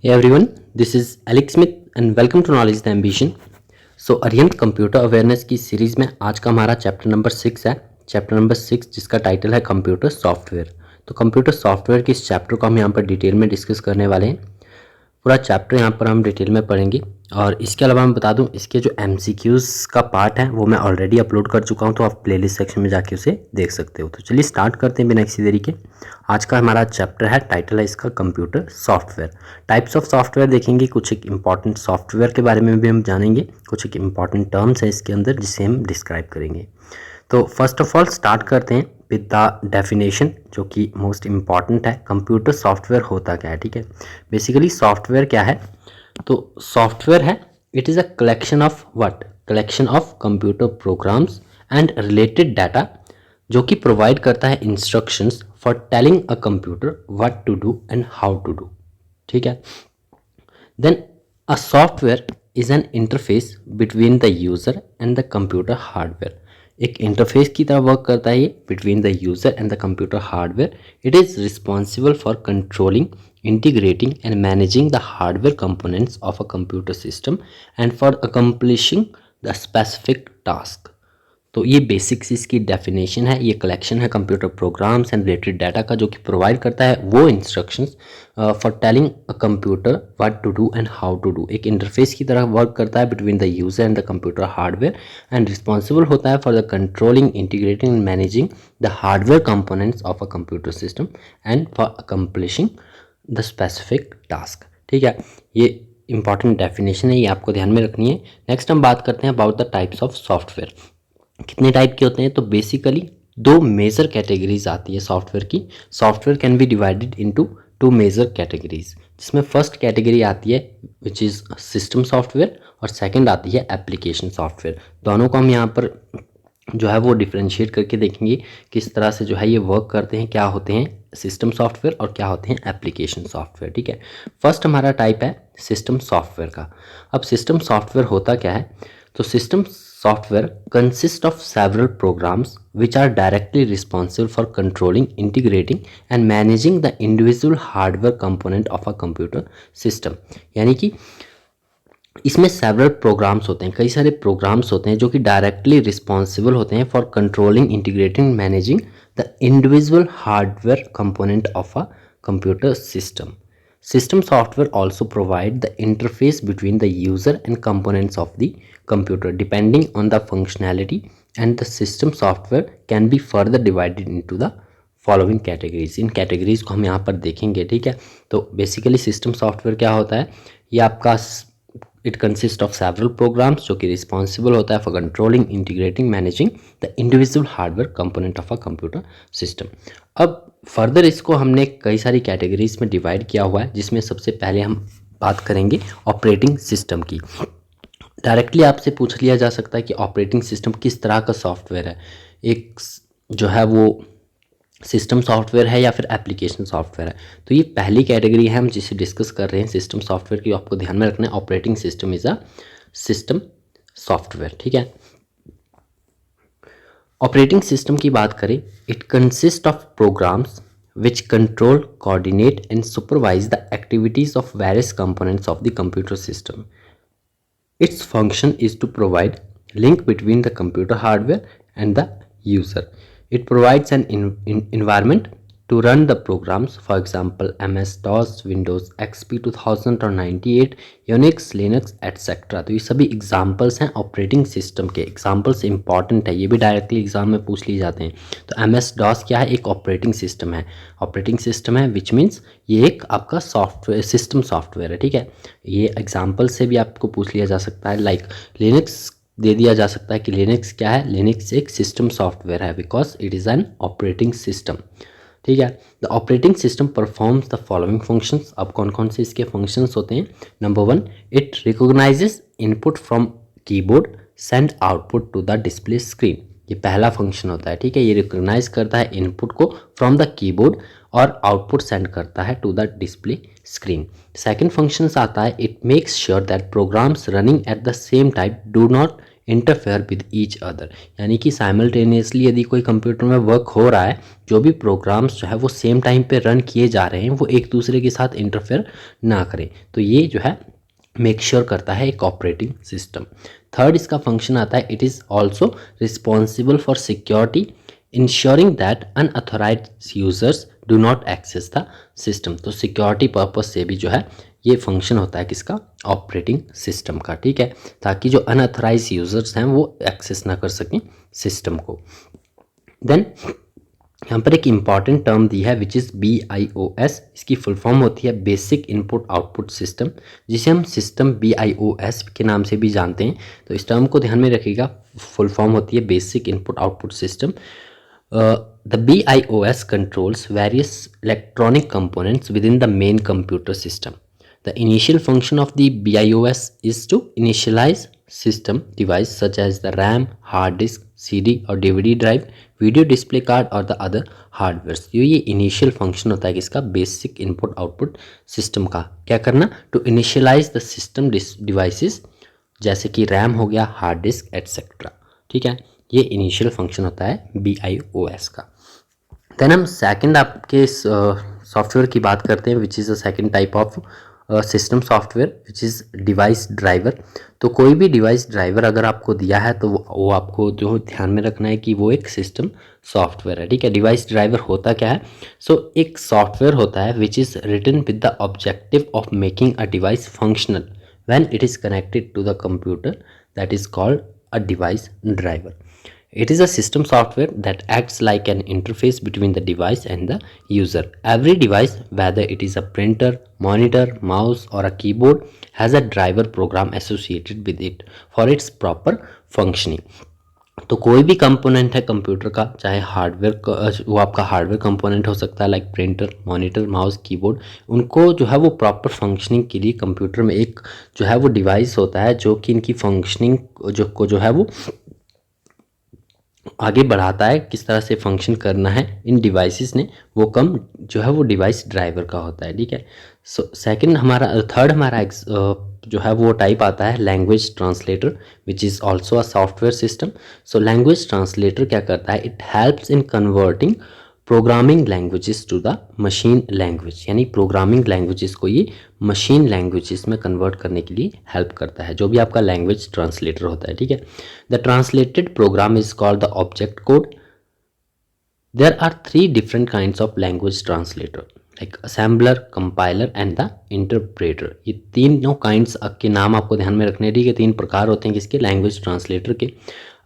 Hey everyone, this is Alex Smith and welcome to Knowledge the Ambition. So Arihant computer awareness की series में आज का हमारा chapter number 6 है। चैप्टर नंबर 6 जिसका टाइटल है कंप्यूटर सॉफ्टवेयर। तो कंप्यूटर सॉफ्टवेयर के इस चैप्टर को हम यहाँ पर डिटेल में डिस्कस करने वाले हैं। पूरा चैप्टर यहाँ पर हम डिटेल में पढ़ेंगे और इसके अलावा मैं बता दूँ इसके जो MCQs का पार्ट है वो मैं ऑलरेडी अपलोड कर चुका हूँ, तो आप प्लेलिस्ट सेक्शन में जाके उसे देख सकते हो। तो चलिए स्टार्ट करते हैं बिना किसी देरी के। आज का हमारा चैप्टर है, टाइटल है इसका computer software. Types of software देखेंगे, कुछ एक इंपॉर्टेंट सॉफ्टवेयर के बारे में भी हम जानेंगे, कुछ एक इंपॉर्टेंट टर्म्स है इसके अंदर जिसे हम डिस्क्राइब करेंगे। तो फर्स्ट ऑफ ऑल स्टार्ट करते हैं विद द डेफिनेशन, जो कि मोस्ट इम्पॉर्टेंट है। कंप्यूटर सॉफ्टवेयर होता क्या है, ठीक है। बेसिकली सॉफ्टवेयर क्या है, तो सॉफ्टवेयर है it is a collection of what, collection of computer programs and related data जो कि प्रोवाइड करता है instructions for telling a computer what to do and how to do, ठीक है। Then a software is an interface between the user and the computer hardware. एक interface की तरह work करता है ये between the user and the computer hardware. It is responsible for controlling, integrating and managing the hardware components of a computer system and for accomplishing the specific task। तो ये basics इसकी definition है। ये collection है computer programs and related data का जो कि provide करता है वो instructions for telling a computer what to do and how to do. एक इंटरफेस की तरह वर्क करता है between the user and the computer hardware and responsible होता है for the controlling, integrating and managing the hardware components of a computer system and for accomplishing the specific task, ठीक है। ये इंपॉर्टेंट डेफिनेशन है, ये आपको ध्यान में रखनी है। नेक्स्ट हम बात करते हैं about the types of software. कितने टाइप के होते हैं, तो बेसिकली दो मेजर कैटेगरीज आती है सॉफ्टवेयर की। Software can be divided into two major categories, जिसमें फर्स्ट कैटेगरी आती है विच इज़ सिस्टम सॉफ्टवेयर और सेकंड आती है एप्लीकेशन सॉफ्टवेयर। दोनों को हम यहाँ पर जो है वो डिफ्रेंशिएट करके देखेंगे किस तरह से जो है ये वर्क करते हैं, क्या होते हैं सिस्टम सॉफ्टवेयर और क्या होते हैं एप्लीकेशन सॉफ्टवेयर, ठीक है। फर्स्ट हमारा टाइप है सिस्टम सॉफ्टवेयर का। अब सिस्टम सॉफ्टवेयर होता क्या है, तो system software consist of several programs which are directly responsible for controlling, integrating and managing the individual hardware component of a computer system. यानी कि इसमें सेवरल प्रोग्राम्स होते हैं, कई सारे प्रोग्राम्स होते हैं जो कि डायरेक्टली रिस्पॉन्सिबल होते हैं for controlling, integrating, managing the individual hardware component of a computer system. System software also provide the interface between the user and components of the computer depending on the functionality, and the system software can be further divided into the following categories. In categories को हम यहाँ पर देखेंगे, ठीक है। तो basically system software क्या होता है, ये आपका it consist of several programs जो कि रिस्पॉन्सिबल होता है for controlling, integrating, managing the individual hardware component of a computer system. अब फर्दर इसको हमने कई सारी कैटेगरीज में डिवाइड किया हुआ है, जिसमें सबसे पहले हम बात करेंगे ऑपरेटिंग सिस्टम की। डायरेक्टली आपसे पूछ लिया जा सकता है कि ऑपरेटिंग सिस्टम किस तरह का सॉफ्टवेयर है। एक जो है वो सिस्टम सॉफ्टवेयर है या फिर एप्लीकेशन सॉफ्टवेयर है। तो ये पहली कैटेगरी है हम जिसे डिस्कस कर रहे हैं सिस्टम सॉफ्टवेयर की। आपको ध्यान में रखना है operating system is a system software, ठीक है। ऑपरेटिंग सिस्टम की बात करें, it consist of programs which control, coordinate and supervise the activities of various components of the computer system. Its function is to provide link between the computer hardware and the user. It provides an environment to run the programs, for example MS-DOS, Windows XP 2000 और 98, Unix, Linux etc. तो ये सभी examples हैं operating system के। Examples important है, ये भी directly exam में पूछ लिए जाते हैं। तो MS-DOS क्या है, एक ऑपरेटिंग सिस्टम है। ऑपरेटिंग सिस्टम है विच मीन्स ये एक आपका सॉफ्टवेयर, सिस्टम सॉफ्टवेयर है, ठीक है। ये एग्जाम्पल से भी आपको पूछ लिया जा सकता है। लाइक लिनक्स दे दिया जा सकता है कि लिनक्स क्या है, लिनक्स एक सिस्टम सॉफ्टवेयर है because it is an operating system, ठीक है। The operating system performs the following functions. अब कौन कौन से इसके फंक्शंस होते हैं, number 1 it recognizes input from keyboard, send output to the display screen. ये पहला फंक्शन होता है, ठीक है। ये रिकॉग्नाइज करता है इनपुट को फ्रॉम द कीबोर्ड और आउटपुट सेंड करता है to the display screen. Second function आता है it makes sure that programs running at the same time do not interfere with each other, यानी कि साइमल्टेनियसली यदि कोई कंप्यूटर में वर्क हो रहा है, जो भी प्रोग्राम्स जो है वो सेम टाइम पे रन किए जा रहे हैं वो एक दूसरे के साथ इंटरफेयर ना करें। तो ये जो है मेक श्योर करता है एक ऑपरेटिंग सिस्टम। थर्ड इसका फंक्शन आता है, it is also responsible for security ensuring that unauthorized users do not access the system. तो सिक्योरिटी पर्पज से भी जो है ये फंक्शन होता है किसका, ऑपरेटिंग सिस्टम का, ठीक है, ताकि जो अनऑथराइज यूजर्स हैं वो एक्सेस ना कर सकें सिस्टम को। देन यहाँ पर एक इम्पॉर्टेंट टर्म दी है विच इज़ BIOS। इसकी फुल फॉर्म होती है बेसिक इनपुट आउटपुट सिस्टम, जिसे हम सिस्टम BIOS के नाम से भी जानते हैं। तो इस टर्म को ध्यान में रखिएगा, फुल फॉर्म होती है basic input output system. The BIOS controls various electronic components within the main computer system. The initial function of the BIOS is to initialize system device such as the RAM, hard disk, CD और DVD drive, video display card और the other hardware। ये initial function होता है किसका, basic input output system का। क्या करना, to initialize the system devices, जैसे कि रैम हो गया, हार्ड डिस्क एटसेट्रा, ठीक है। ये इनिशियल फंक्शन होता है BIOS का। देन हम सेकंड आपके सॉफ्टवेयर की बात करते हैं विच is a second type of system software which is device driver. तो कोई भी डिवाइस ड्राइवर अगर आपको दिया है तो वो आपको जो ध्यान में रखना है कि वो एक सिस्टम सॉफ्टवेयर है, ठीक है। डिवाइस ड्राइवर होता क्या है, एक सॉफ्टवेयर होता है which is written with the objective of making a device functional when it is connected to the computer, that is called a device driver. It is a system software that acts like an interface between the device and the user. Every device, whether it is a printer, monitor, mouse or a keyboard, has a driver program associated with it for its proper functioning. तो कोई भी component है computer का, चाहे hardware वो आपका hardware component हो सकता है like printer, monitor, mouse, keyboard, उनको जो है वो प्रॉपर फंक्शनिंग के लिए कंप्यूटर में एक जो है वो डिवाइस होता है जो कि इनकी फंक्शनिंग जो है वो आगे बढ़ाता है, किस तरह से फंक्शन करना है इन डिवाइसेस ने, वो कम जो है वो डिवाइस ड्राइवर का होता है, ठीक है। थर्ड हमारा जो है वो टाइप आता है language translator which is also a software system. Language translator क्या करता है, it helps in converting programming languages to the machine language, यानी प्रोग्रामिंग लैंग्वेजेस को ये मशीन लैंग्वेजेस में कन्वर्ट करने के लिए हेल्प करता है, जो भी आपका लैंग्वेज ट्रांसलेटर होता है, ठीक है। The translated program is called the object code. There are 3 different kinds of language translator like assembler, compiler and the interpreter. ये तीनों काइंड्स के नाम आपको ध्यान में रखने, ठीक है। 3 प्रकार होते हैं किसके, लैंग्वेज ट्रांसलेटर के।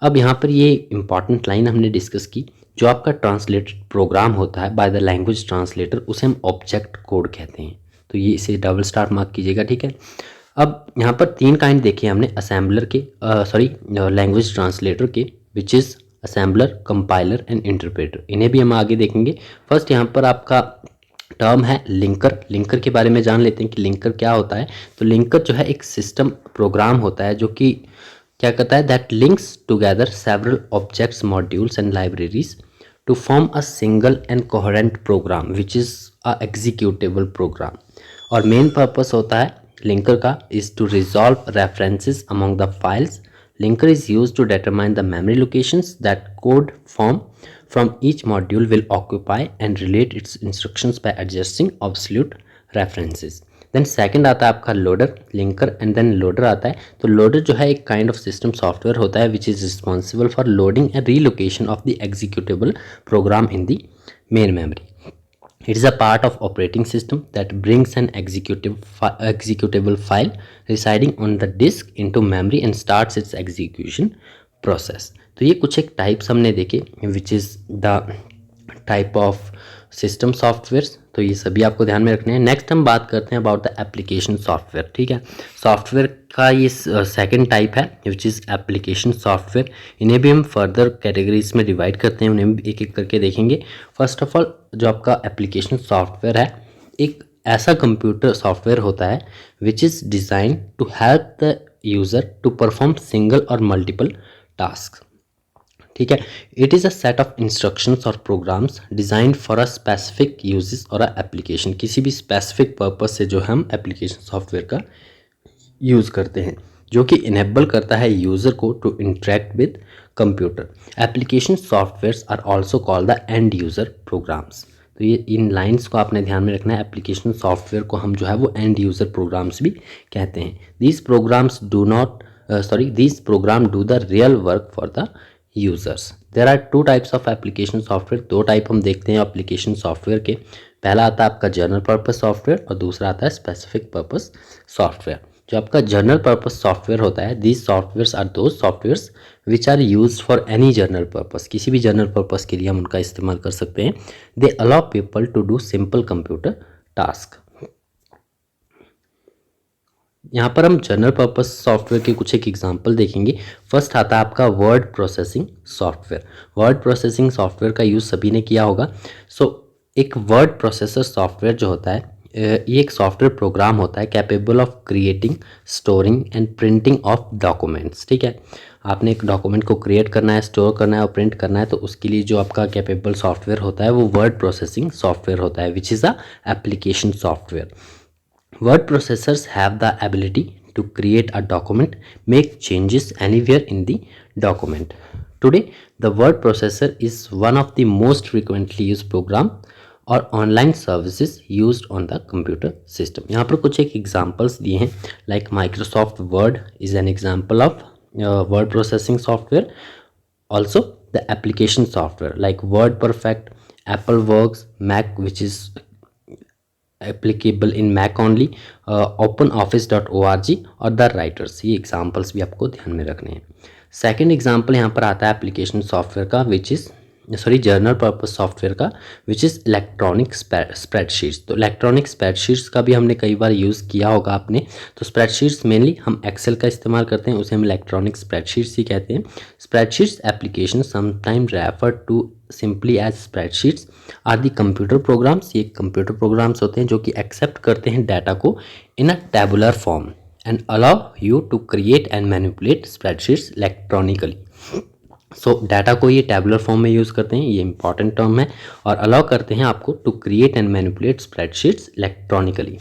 अब यहाँ पर ये इंपॉर्टेंट लाइन हमने डिस्कस की, जो आपका ट्रांसलेटेड प्रोग्राम होता है बाय द लैंग्वेज ट्रांसलेटर उसे हम ऑब्जेक्ट कोड कहते हैं। तो ये इसे डबल स्टार मार्क कीजिएगा, ठीक है। अब यहाँ पर 3 काइंड देखे हमने असेंबलर के, लैंग्वेज ट्रांसलेटर के, which is assembler, compiler and interpreter. इन्हें भी हम आगे देखेंगे। फर्स्ट यहाँ पर आपका टर्म है लिंकर। लिंकर के बारे में जान लेते हैं कि लिंकर क्या होता है। तो लिंकर जो है एक सिस्टम प्रोग्राम होता है जो कि क्या करता है, that links together several objects, modules and libraries to form a single and coherent program which is a executable program. और मेन पर्पस होता है लिंकर का is to resolve references among the files. Linker is used to determine the memory locations that code form from each module will occupy and relate its instructions by adjusting absolute references. Then second आता है आपका loader, linker and then loader आता है। तो loader जो है एक kind of system software होता है which is responsible for loading and relocation of the executable program in the main memory. It is a part of operating system that brings an executable file residing on the disk into memory and starts its execution process. तो ये कुछ एक types हमने देखे which is the type of system softwares. तो ये सभी आपको ध्यान में रखने हैं। नेक्स्ट हम बात करते हैं अबाउट द एप्लीकेशन सॉफ्टवेयर, ठीक है। सॉफ्टवेयर का ये सेकंड टाइप है विच इज़ एप्लीकेशन सॉफ्टवेयर। इन्हें भी हम फर्दर कैटेगरीज में डिवाइड करते हैं, उन्हें भी एक एक करके देखेंगे। फर्स्ट ऑफ ऑल जो आपका एप्लीकेशन सॉफ्टवेयर है, एक ऐसा कंप्यूटर सॉफ्टवेयर होता है which is design to help the user to perform single और मल्टीपल टास्क, ठीक है। It is a set of instructions और programs designed for a specific uses और अ एप्लीकेशन। किसी भी स्पेसिफिक पर्पस से जो हम एप्लीकेशन सॉफ्टवेयर का यूज़ करते हैं। जो कि इनेबल करता है यूज़र को to interact with computer. Application softwares are also called the end user programs. तो ये इन लाइंस को आपने ध्यान में रखना है। एप्लीकेशन सॉफ्टवेयर को हम जो है वो एंड यूज़र प्रोग्राम्स भी कहते हैं। These programs do not these program do the real work for the users. There are two types of application software. दो टाइप हम देखते हैं एप्लीकेशन सॉफ्टवेयर के। पहला आता है आपका जनरल पर्पस सॉफ्टवेयर और दूसरा आता है स्पेसिफिक पर्पस सॉफ्टवेयर। जो आपका जनरल पर्पस सॉफ्टवेयर होता है, these softwares are those softwares which are use for any general purpose. किसी भी जनरल पर्पस के लिए हम उनका इस्तेमाल कर सकते हैं। They allow people to do simple computer task. यहाँ पर हम जनरल पर्पस सॉफ्टवेयर के कुछ एक एग्जांपल देखेंगे। फर्स्ट आता है आपका word processing software. Word processing software का यूज़ सभी ने किया होगा। एक वर्ड प्रोसेसर सॉफ्टवेयर जो होता है, ये एक सॉफ्टवेयर प्रोग्राम होता है capable of creating, storing and printing of documents. ठीक है, आपने एक डॉक्यूमेंट को क्रिएट करना है, स्टोर करना है और प्रिंट करना है, तो उसके लिए जो आपका कैपेबल सॉफ्टवेयर होता है वो वर्ड प्रोसेसिंग सॉफ्टवेयर होता है, which is a application software. Word processors have the ability to create a document, make changes anywhere in the document. Today, the word processor is one of the most frequently used program और online services used on the computer system. यहाँ पर कुछ एक examples दिए हैं, like Microsoft Word is an example of word processing software. Also the application software like WordPerfect, AppleWorks, Mac which is applicable in Mac only, openoffice.org और the writers. ये examples भी आपको ध्यान में रखने हैं। सेकंड एग्जांपल यहाँ पर आता है एप्लीकेशन सॉफ्टवेयर का, which is general purpose software का, विच इज़ इलेक्ट्रॉनिक स्प्रेडशीट्स। तो इलेक्ट्रॉनिक स्प्रेडशीट्स का भी हमने कई बार यूज़ किया होगा आपने। तो स्प्रेडशीट्स मेनली हम एक्सेल का इस्तेमाल करते हैं, उसे हम इलेक्ट्रॉनिक स्प्रेडशीट्स ही कहते हैं। Spreadsheets application sometime refer to simply as spreadsheets are the computer programs. ये कंप्यूटर प्रोग्राम्स होते हैं जो कि एक्सेप्ट करते हैं डाटा को in a tabular form and allow you to create and manipulate spreadsheets electronically. Data को ये टेबुलर फॉर्म में यूज़ करते हैं, ये इंपॉर्टेंट टर्म है, और अलाउ करते हैं आपको to create and manipulate spreadsheets electronically.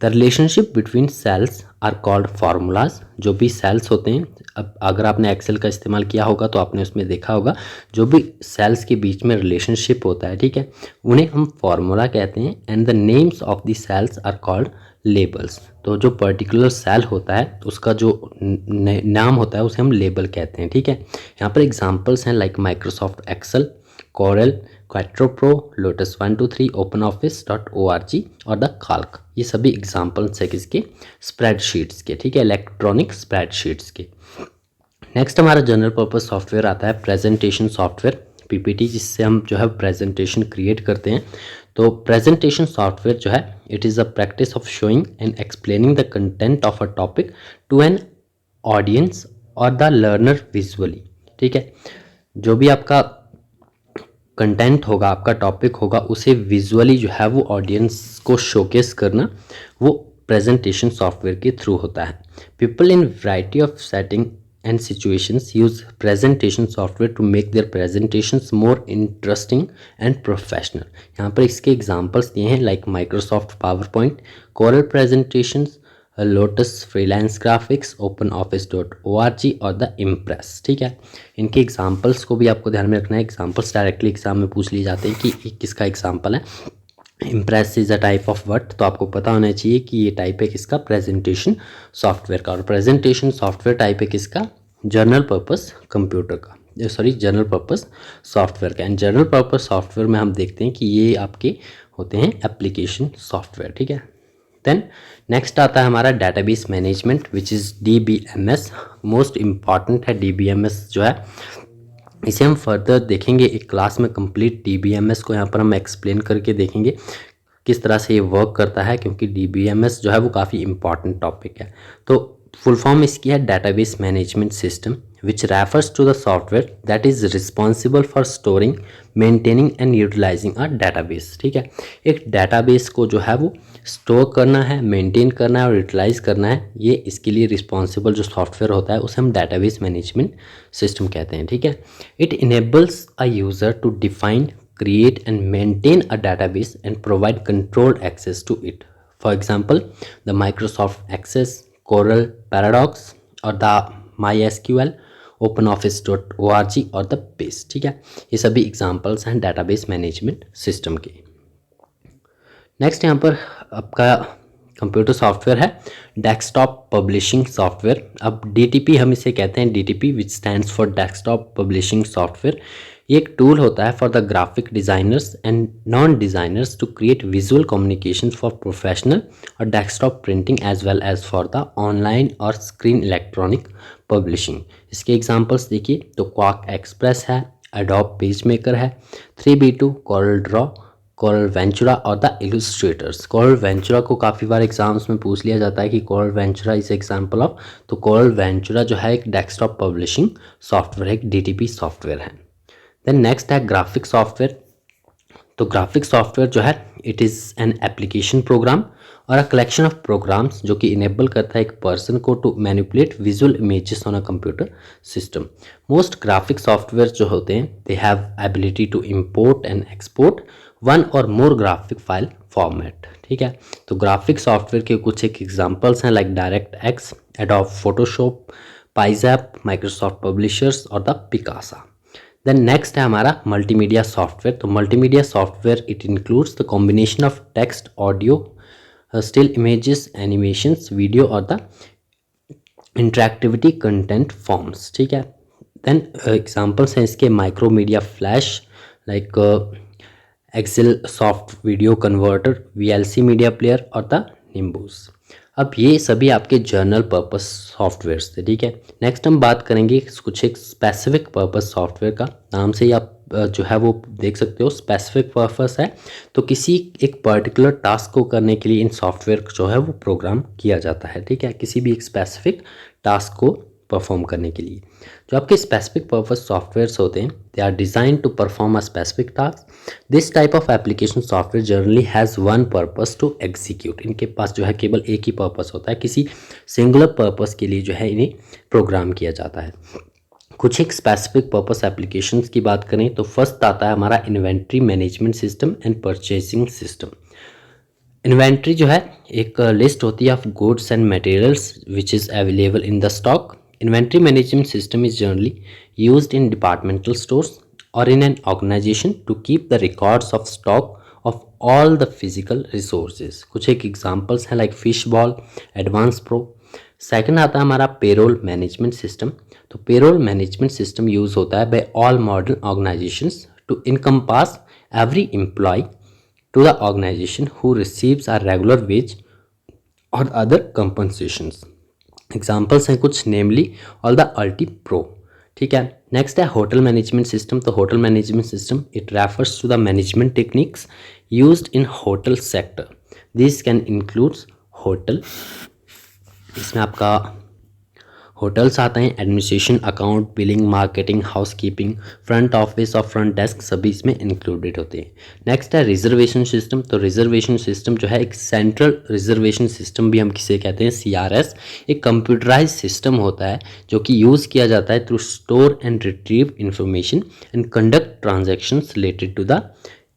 The relationship between cells are called formulas. जो भी सेल्स होते हैं, अब अगर आपने एक्सेल का इस्तेमाल किया होगा तो आपने उसमें देखा होगा, जो भी सेल्स के बीच में रिलेशनशिप होता है, ठीक है, उन्हें हम फार्मूला कहते हैं। And the names of the cells are called labels. तो जो पर्टिकुलर सेल होता है उसका जो नाम होता है उसे हम लेबल कहते हैं। ठीक है, यहाँ पर एग्जांपल्स हैं like Microsoft Excel, Corel, Quattro Pro, Lotus 123, openoffice.org और द काल्क। ये सभी एग्जांपल्स है किसके? स्प्रेडशीट्स के। ठीक है, इलेक्ट्रॉनिक स्प्रेडशीट्स के। नेक्स्ट हमारा जनरल पर्पस सॉफ्टवेयर आता है प्रेजेंटेशन सॉफ्टवेयर, पीपीटी, जिससे हम जो है प्रेजेंटेशन क्रिएट करते हैं। तो प्रेजेंटेशन सॉफ्टवेयर जो है, it is a practice of showing and explaining the content of a topic to an audience और द लर्नर विजुअली। ठीक है, जो भी आपका कंटेंट होगा, आपका टॉपिक होगा, उसे विजुअली जो है वो ऑडियंस को शोकेस करना, वो प्रेजेंटेशन सॉफ्टवेयर के थ्रू होता है। People in variety of setting and situations use presentation software to make their presentations more interesting and professional. यहाँ पर इसके एग्जांपल्स दिए हैं like Microsoft PowerPoint, coral presentations, lotus freelance graphics, openoffice.org और the impress. ठीक है, इनके एग्जांपल्स को भी आपको ध्यान में रखना है। एग्जांपल्स डायरेक्टली एग्जाम में पूछ लिए जाते हैं कि किसका एग्जांपल है। Impress is a type of word, तो आपको पता होना चाहिए कि ये टाइप है किसका? प्रेजेंटेशन सॉफ्टवेयर का। और प्रेजेंटेशन सॉफ्टवेयर टाइप है किसका? जनरल पर्पस कंप्यूटर का, जनरल पर्पस सॉफ्टवेयर का। एंड जनरल पर्पस सॉफ्टवेयर में हम देखते हैं कि ये आपके होते हैं एप्लीकेशन सॉफ्टवेयर। ठीक है, देन नेक्स्ट आता है हमारा database management, which is DBMS। Most important है DBMS जो है, इसे हम फर्दर देखेंगे एक क्लास में। कंप्लीट DBMS को यहाँ पर हम एक्सप्लेन करके देखेंगे किस तरह से ये वर्क करता है, क्योंकि DBMS जो है वो काफ़ी इंपॉर्टेंट टॉपिक है। तो फुल फॉर्म इसकी है database management system, which refers to the software that is responsible for storing, maintaining and utilising a database. ठीक है, एक डेटाबेस को जो है वो स्टोर करना है, मेंटेन करना है और यूटिलाइज करना है, ये इसके लिए रिस्पॉन्सिबल जो सॉफ्टवेयर होता है उसे हम डेटाबेस मैनेजमेंट सिस्टम कहते हैं। ठीक है, it enables a user to define, create and maintain a database and provide controlled access to it. For example, the Microsoft Access, coral, paradox और द MySQL, OpenOffice.org और द बेस। ठीक है, ये सभी एग्जांपल्स हैं डेटाबेस मैनेजमेंट सिस्टम के। Next यहाँ पर आपका कंप्यूटर सॉफ्टवेयर है डेस्कटॉप पब्लिशिंग सॉफ्टवेयर। अब DTP हम इसे कहते हैं, DTP which stands for desktop publishing software. ये एक टूल होता है for the graphic designers and non designers to create visual communication for professional और desktop printing as well as for the online और स्क्रीन इलेक्ट्रॉनिक पब्लिशिंग। इसके examples देखिए तो क्वाक एक्सप्रेस है, एडोब पेज मेकर है, 3B2, Corel Draw, coral Ventura और the illustrators. Coral Ventura को काफ़ी बार एग्जाम्स में पूछ लिया जाता है कि coral Ventura is example of, तो कोरल वेंचुरा जो है एक डेस्कटॉप पब्लिशिंग सॉफ्टवेयर है, एक DTP सॉफ्टवेयर है। देन नेक्स्ट है ग्राफिक सॉफ्टवेयर। तो ग्राफिक सॉफ्टवेयर जो है it is an application program और अ कलेक्शन ऑफ प्रोग्राम्स जो कि इनेबल करता है एक पर्सन को to manipulate visual images on a computer system. Most graphic software जो होते हैं they have ability to import and export one or more graphic file format. ठीक है, तो ग्राफिक सॉफ्टवेयर के कुछ एक एग्जांपल्स हैं like direct X, Adobe Photoshop, Pizap, Microsoft publishers और द पिकासा। देन नेक्स्ट है हमारा मल्टीमीडिया सॉफ्टवेयर। तो multimedia software it includes the combination of text, audio, still images, animations, video और द इंटरेक्टिविटी कंटेंट फॉर्म्स। ठीक है, then examples हैं इसके Macromedia Flash like Excel soft video converter, VLC media player और the Nimbus. अब ये सभी आपके जर्नल पर्पस सॉफ्टवेयर्स थे। ठीक है, नेक्स्ट हम बात करेंगे कुछ एक स्पेसिफिक पर्पस सॉफ्टवेयर का। नाम से ही आप जो है वो देख सकते हो स्पेसिफिक पर्पस है, तो किसी एक पर्टिकुलर टास्क को करने के लिए इन सॉफ्टवेयर जो है वो प्रोग्राम किया जाता है। ठीक है, किसी भी एक स्पेसिफिक टास्क को परफॉर्म करने के लिए जो आपके स्पेसिफिक पर्पस सॉफ्टवेयर्स होते हैं they are design to perform a specific task. This type of application software generally has one purpose to execute. इनके पास जो है केवल एक ही पर्पस होता है, किसी सिंगुलर पर्पस के लिए जो है इन्हें प्रोग्राम किया जाता है। कुछ एक स्पेसिफिक पर्पस एप्लीकेशंस की बात करें तो फर्स्ट आता है हमारा inventory management system and purchasing system. Inventory जो है एक लिस्ट होती है of goods and materials which is available in the stock. Inventory management system is generally used in departmental stores or in an organization to keep the records of stock of all the physical resources. कुछ एक examples हैं like Fishbowl, advance pro. Second आता है हमारा payroll management system. तो payroll management system use होता है by all modern organisations to encompass every employ to the organisation who receives a regular wage or other compensations. Examples हैं कुछ namely all the UltiPro. ठीक है, next है hotel management system. तो hotel management system it refers to the management techniques used in hotel sector. This can includes hotel, इसमें आपका hotels आते हैं, administration, account, billing, marketing, house keeping, front office और front desk सभी इसमें included होते हैं। नेक्स्ट है रिजर्वेशन सिस्टम। तो रिजर्वेशन सिस्टम जो है एक सेंट्रल रिजर्वेशन सिस्टम भी हम किसे कहते हैं, CRS, एक कंप्यूटराइज सिस्टम होता है जो कि यूज़ किया जाता है to store and retrieve information and conduct transactions related to the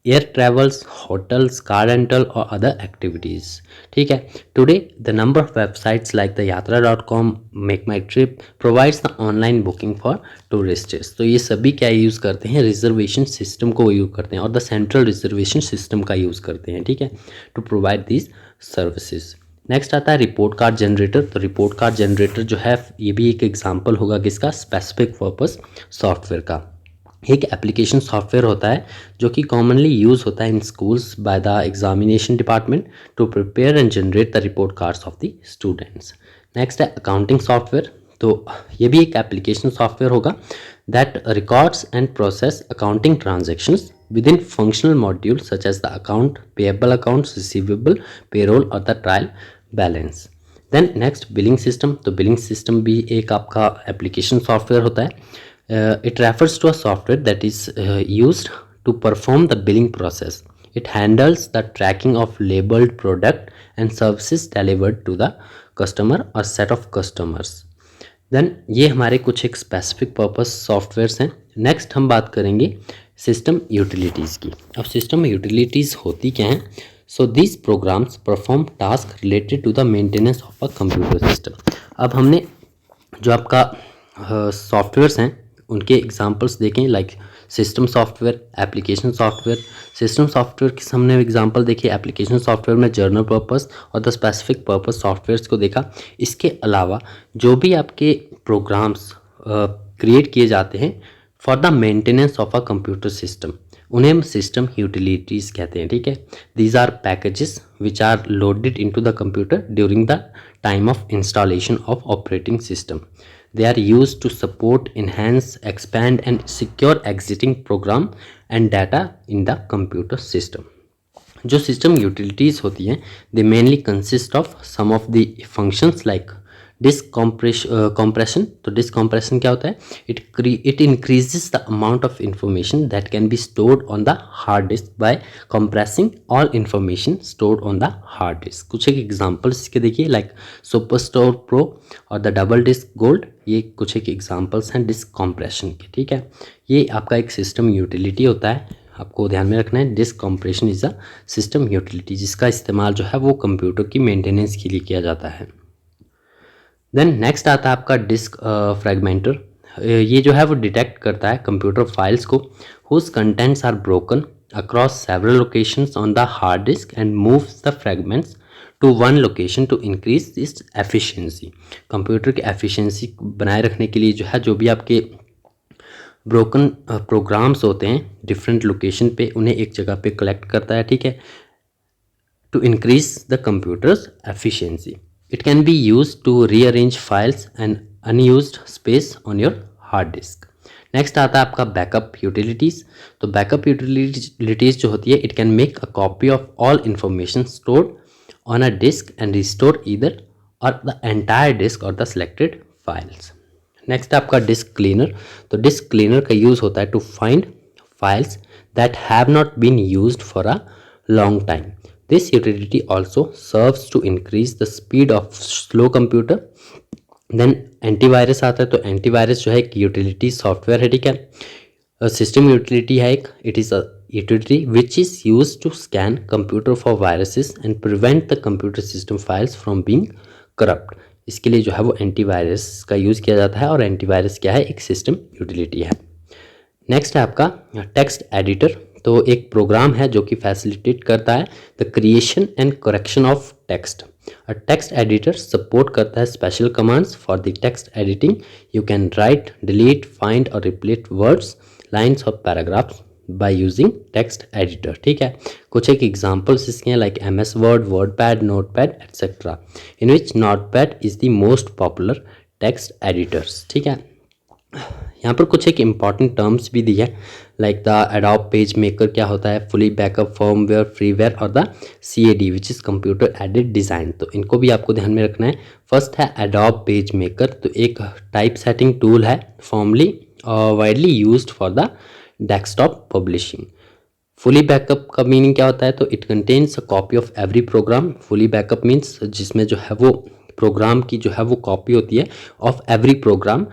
air travels, hotels, car rental और अदर एक्टिविटीज़। ठीक है, today the number of websites like the yatra.com, MakeMyTrip provides the online booking for tourists. तो ये सभी क्या use करते हैं, reservation system को यूज़ करते हैं और द सेंट्रल रिजर्वेशन सिस्टम का यूज़ करते हैं। ठीक है, to provide this services. Next आता है रिपोर्ट कार्ड जनरेटर। तो रिपोर्ट कार्ड जनरेटर जो है ये भी एक एग्जाम्पल होगा किसका, स्पेसिफिक पर्पस सॉफ्टवेयर का। एक एप्लीकेशन सॉफ्टवेयर होता है जो कि कॉमनली यूज होता है in schools by the examination department to prepare and generate the report cards of the students. Next है अकाउंटिंग सॉफ्टवेयर। तो ये भी एक एप्लीकेशन सॉफ्टवेयर होगा that records and process accounting transactions with in functional module such as the account payable, accounts receivable, payroll और the trial balance. Then next billing system. तो billing system भी एक आपका एप्लीकेशन सॉफ्टवेयर होता है। It refers to a software that is used to perform the billing process. It handles the tracking of labeled product and services delivered to the customer or set of customers. Then ये हमारे कुछ एक specific purpose softwares हैं। Next हम बात करेंगे system utilities की। अब सिस्टम यूटिलिटीज़ होती क्या हैं, so this programs perform task related to the maintenance of a computer system. अब हमने जो आपका सॉफ्टवेयर्स हैं उनके एग्जांपल्स देखें, like system software, application software. System software के हमने एग्जांपल देखे, एप्लीकेशन सॉफ्टवेयर में जर्नल पर्पस और द स्पेसिफिक पर्पस सॉफ्टवेयर्स को देखा। इसके अलावा जो भी आपके प्रोग्राम्स क्रिएट किए जाते हैं for the maintenance of a computer system, उन्हें हम सिस्टम यूटिलिटीज़ कहते हैं, ठीक है। These are packages which are loaded into the computer during the time of installation of operating system. They are used to support, enhance, expand and secure existing program and data in the computer system. जो system utilities होती हैं they mainly consist of some of the functions like disk compression. तो disk compression क्या होता है? It increases the amount of information that can be stored on the hard disk by compressing all information stored on the hard disk. कुछ एक examples इसके देखिए, like SuperStor pro और the DoubleDisk gold, ये कुछ एक examples हैं disc compression के, ठीक है। ये आपका एक सिस्टम यूटिलिटी होता है, आपको ध्यान में रखना है। Disk compression is a system utility जिसका इस्तेमाल जो है वो कंप्यूटर की मेंटेनेंस के लिए किया जाता है। देन नेक्स्ट आता है आपका डिस्क फ्रेगमेंटर। ये जो है वो डिटेक्ट करता है कंप्यूटर फाइल्स को whose contents are broken across several locations on the hard disk and moves the fragments to one location to increase this efficiency. Computer की एफिशिएंसी बनाए रखने के लिए जो है जो भी आपके ब्रोकन प्रोग्राम्स होते हैं डिफरेंट लोकेशन पे, उन्हें एक जगह पे कलेक्ट करता है, ठीक है, to increase the computer's efficiency. It can be used to rearrange files and unused space on your hard disk. Next आता है आपका बैकअप यूटिलिटीज़। तो बैकअप यूटिलिटीज़ जो होती है it can make a copy of all information stored on a disk and restore either or the entire disk or the selected files. Next आपका disk cleaner. तो disk cleaner का use होता है to find files that have not been used for a long time. This utility also serves to increase the speed of slow computer. Then antivirus आता है। तो antivirus जो है एक यूटिलिटी सॉफ्टवेयर है, ठीक है, सिस्टम यूटिलिटी है एक। It is a utility which is use to scan computer for viruses and prevent the computer system files from being corrupt. इसके लिए जो है वो एंटीवायरस का यूज़ किया जाता है और एंटीवायरस क्या है? एक सिस्टम यूटिलिटी है। नेक्स्ट है आपका टेक्स्ट एडिटर। तो एक प्रोग्राम है जो कि फैसिलिटेट करता है the creation and correction of text. Text editor support करता है special commands for the text editing. You can write, delete, find और रिप्लेस वर्ड्स, लाइन्स और paragraphs by using text editor, ठीक है। कुछ एक एग्जांपल्स इसके हैं like MS word, WordPad, notepad etcetera, in which notepad is the most popular text editors, ठीक है। यहाँ पर कुछ एक इम्पॉर्टेंट टर्म्स भी दी है like the adobe page maker क्या होता है, फुली बैकअप फर्मवेयर, फ्रीवेयर और the CAD which is computer aided design. तो इनको भी आपको ध्यान में रखना है। फर्स्ट है एडोब पेज मेकर। तो एक टाइप सेटिंग टूल है formally widely used for the desktop publishing. Fully backup का मीनिंग क्या होता है? तो it contains a copy of every programme. Fully backup means जिसमें जो है वो प्रोग्राम की जो है वो कॉपी होती है of every program,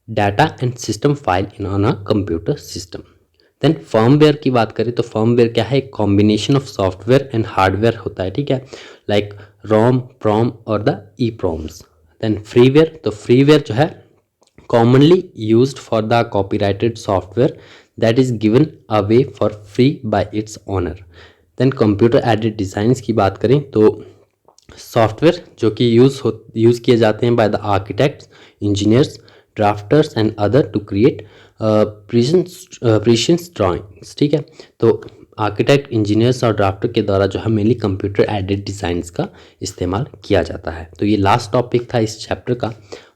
data and system file in on a computer system. Then firmware की बात करें तो फर्मवेयर क्या है? एक combination of software and hardware होता है, ठीक है, like ROM, PROM or the EPROMs। Then freeware. तो फ्रीवेयर जो है commonly used for the copyrighted software that is given away for free by its owner. Then computer aided designs की बात करें तो सॉफ्टवेयर जो कि यूज़ किए जाते हैं by the architects, engineers, drafters and other to create precise drawings, ठीक है। तो आर्किटेक्ट, इंजीनियर्स और ड्राफ्टर के द्वारा जो है मेनली कंप्यूटर एडेड डिज़ाइंस का इस्तेमाल किया जाता है। तो ये लास्ट टॉपिक था इस चैप्टर का।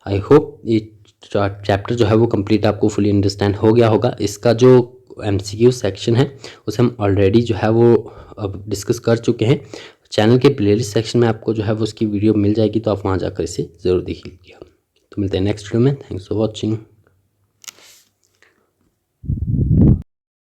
आई होप ये चैप्टर जो है वो कंप्लीट आपको फुली अंडरस्टैंड हो गया होगा। इसका जो MCQ सेक्शन है उसे हम ऑलरेडी जो है वो अब डिस्कस कर चुके हैं। चैनल के प्लेलिस्ट सेक्शन में आपको जो है वो उसकी वीडियो मिल जाएगी, तो आप वहाँ जाकर इसे ज़रूर देखिएगा। तो मिलते हैं नेक्स्ट वीडियो में। Thanks for watching.